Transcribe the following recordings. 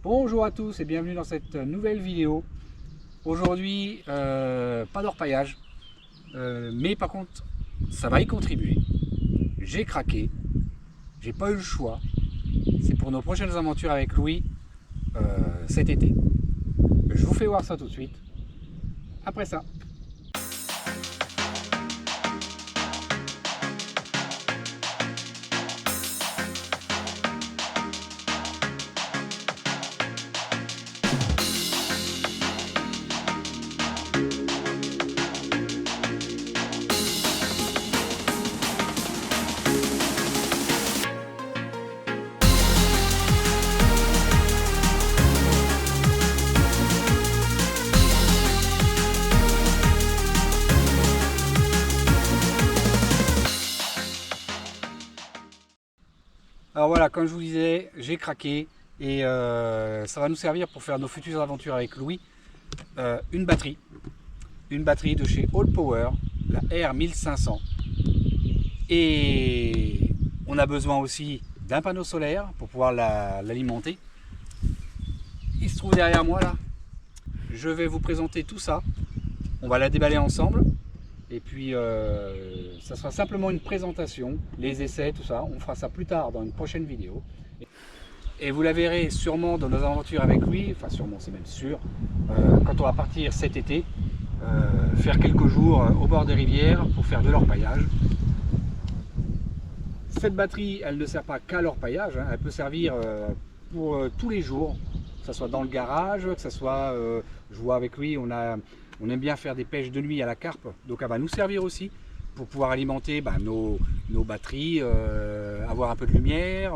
Bonjour à tous et bienvenue dans cette nouvelle vidéo. Aujourd'hui, pas d'orpaillage, mais par contre, ça va y contribuer. J'ai craqué, j'ai pas eu le choix. C'est pour nos prochaines aventures avec Louis cet été. Je vous fais voir ça tout de suite. Après ça. Alors voilà, comme je vous disais, j'ai craqué et ça va nous servir pour faire nos futures aventures avec Louis. Une batterie de chez All Power, la R1500. Et on a besoin aussi d'un panneau solaire pour pouvoir l'alimenter. Il se trouve derrière moi là. Je vais vous présenter tout ça. On va la déballer ensemble. Et puis ça sera simplement une présentation, les essais, tout ça. On fera ça plus tard dans une prochaine vidéo. Et vous la verrez sûrement dans nos aventures avec lui, enfin sûrement, c'est même sûr, quand on va partir cet été, faire quelques jours au bord des rivières pour faire de l'orpaillage. Cette batterie, elle ne sert pas qu'à l'orpaillage, hein, elle peut servir pour tous les jours, que ce soit dans le garage, que ce soit, je vois avec lui, on aime bien faire des pêches de nuit à la carpe, donc elle va nous servir aussi pour pouvoir alimenter nos batteries, avoir un peu de lumière,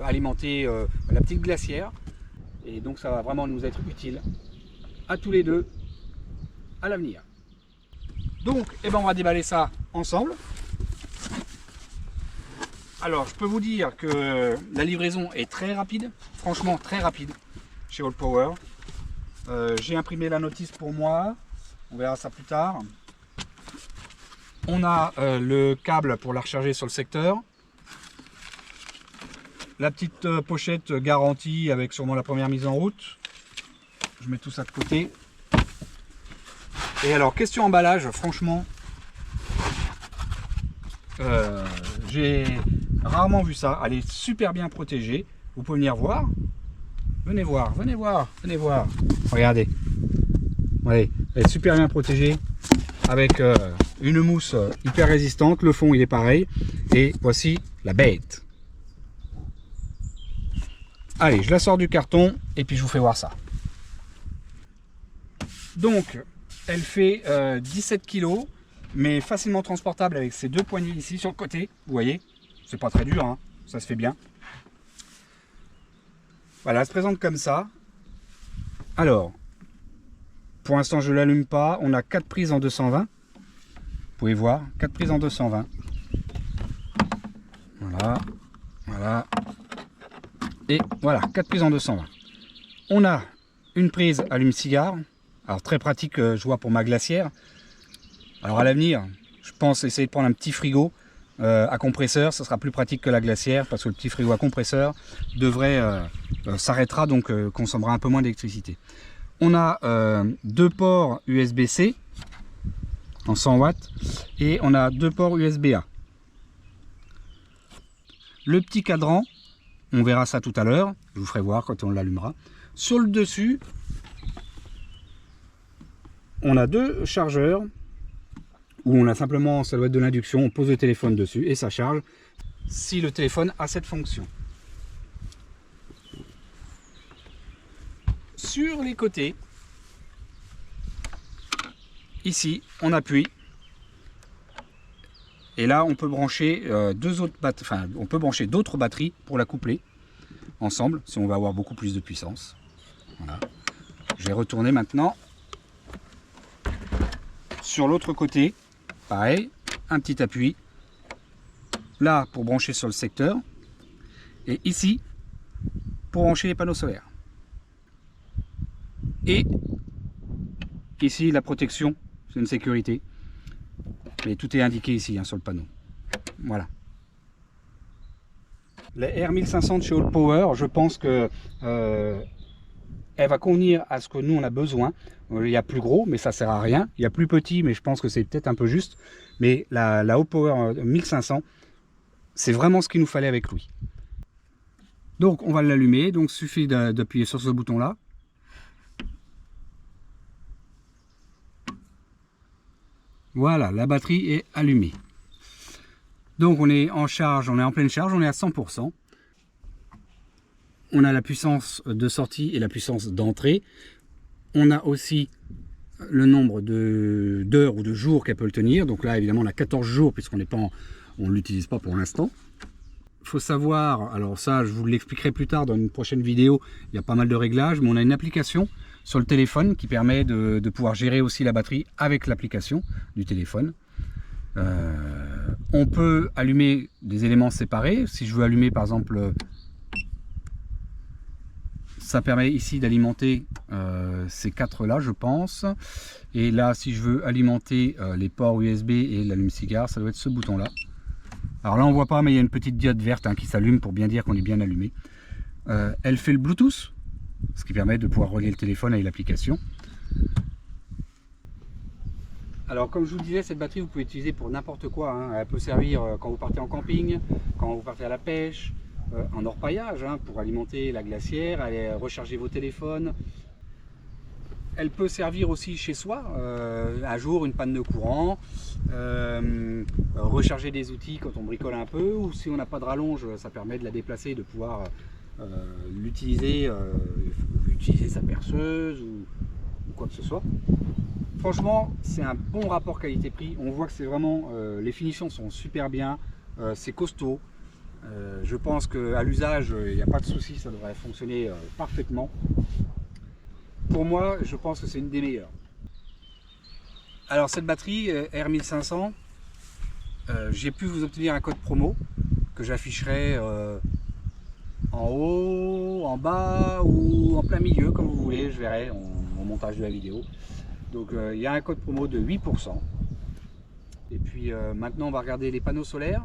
alimenter la petite glacière. Et donc ça va vraiment nous être utile à tous les deux à l'avenir. Donc on va déballer ça ensemble. Alors je peux vous dire que la livraison est très rapide, franchement très rapide chez All Power. J'ai imprimé la notice pour moi, on verra ça plus tard. On a le câble pour la recharger sur le secteur. La petite pochette garantie avec sûrement la première mise en route. Je mets tout ça de côté. Et alors, question emballage, franchement, j'ai rarement vu ça. Elle est super bien protégée. Vous pouvez venir voir. Venez voir, venez voir, venez voir. Regardez. Ouais, elle est super bien protégée avec une mousse hyper résistante. Le fond, il est pareil. Et voici la bête. Allez, je la sors du carton et puis je vous fais voir ça. Donc, elle fait 17 kg, mais facilement transportable avec ces deux poignées ici sur le côté. Vous voyez, c'est pas très dur, hein, ça se fait bien. Voilà, elle se présente comme ça. Alors, pour l'instant, je ne l'allume pas. On a 4 prises en 220. Vous pouvez voir, 4 prises en 220. Voilà, voilà. Et voilà, 4 prises en 220. On a une prise allume-cigare. Alors, très pratique, je vois, pour ma glacière. Alors, à l'avenir, je pense essayer de prendre un petit frigo à compresseur. Ça sera plus pratique que la glacière parce que le petit frigo à compresseur devrait s'arrêtera, donc consommera un peu moins d'électricité. On a deux ports USB-C en 100 watts et on a deux ports USB-A. Le petit cadran, on verra ça tout à l'heure, je vous ferai voir quand on l'allumera. Sur le dessus, on a deux chargeurs où on a simplement, ça doit être de l'induction, on pose le téléphone dessus et ça charge si le téléphone a cette fonction. Sur les côtés, ici, on appuie. Et là, on peut brancher d'autres batteries pour la coupler ensemble, si on va avoir beaucoup plus de puissance. Voilà. Je vais retourner maintenant sur l'autre côté. Pareil, un petit appui. Là, pour brancher sur le secteur. Et ici, pour brancher les panneaux solaires. Et ici, la protection, c'est une sécurité. Mais tout est indiqué ici, hein, sur le panneau. Voilà. La R1500 de chez All Power, je pense que elle va convenir à ce que nous on a besoin. Il y a plus gros, mais ça sert à rien. Il y a plus petit, mais je pense que c'est peut-être un peu juste. Mais la Haut Power 1500, c'est vraiment ce qu'il nous fallait avec lui. Donc on va l'allumer. Donc il suffit d'appuyer sur ce bouton-là. Voilà, la batterie est allumée. Donc on est en charge, on est en pleine charge, on est à 100%. On a la puissance de sortie et la puissance d'entrée. On a aussi le nombre d'heures ou de jours qu'elle peut le tenir. Donc là, évidemment, on a 14 jours puisqu'on ne l'utilise pas pour l'instant. Il faut savoir, alors ça, je vous l'expliquerai plus tard dans une prochaine vidéo, il y a pas mal de réglages, mais on a une application sur le téléphone qui permet de pouvoir gérer aussi la batterie avec l'application du téléphone. On peut allumer des éléments séparés. Si je veux allumer, par exemple, ça permet ici d'alimenter ces quatre là, je pense. Et là, si je veux alimenter les ports USB et l'allume-cigare, ça doit être ce bouton là. Alors là, on voit pas, mais il y a une petite diode verte qui s'allume pour bien dire qu'on est bien allumé. Elle fait le Bluetooth, ce qui permet de pouvoir relier le téléphone avec l'application. Alors, comme je vous le disais, cette batterie, vous pouvez l'utiliser pour n'importe quoi. Elle peut servir quand vous partez en camping, quand vous partez à la pêche, en orpaillage, pour alimenter la glacière, aller recharger vos téléphones. Elle peut servir aussi chez soi, un jour une panne de courant, recharger des outils quand on bricole un peu, ou si on n'a pas de rallonge, ça permet de la déplacer, de pouvoir l'utiliser sa perceuse ou quoi que ce soit. Franchement, c'est un bon rapport qualité-prix. On voit que c'est vraiment, les finitions sont super bien, c'est costaud. Je pense qu'à l'usage, il n'y a pas de souci, ça devrait fonctionner parfaitement. Pour moi, je pense que c'est une des meilleures. Alors cette batterie R1500, j'ai pu vous obtenir un code promo que j'afficherai en haut, en bas ou en plein milieu, comme vous voulez, je verrai au montage de la vidéo. Donc il y a un code promo de 8%. Et puis maintenant on va regarder les panneaux solaires.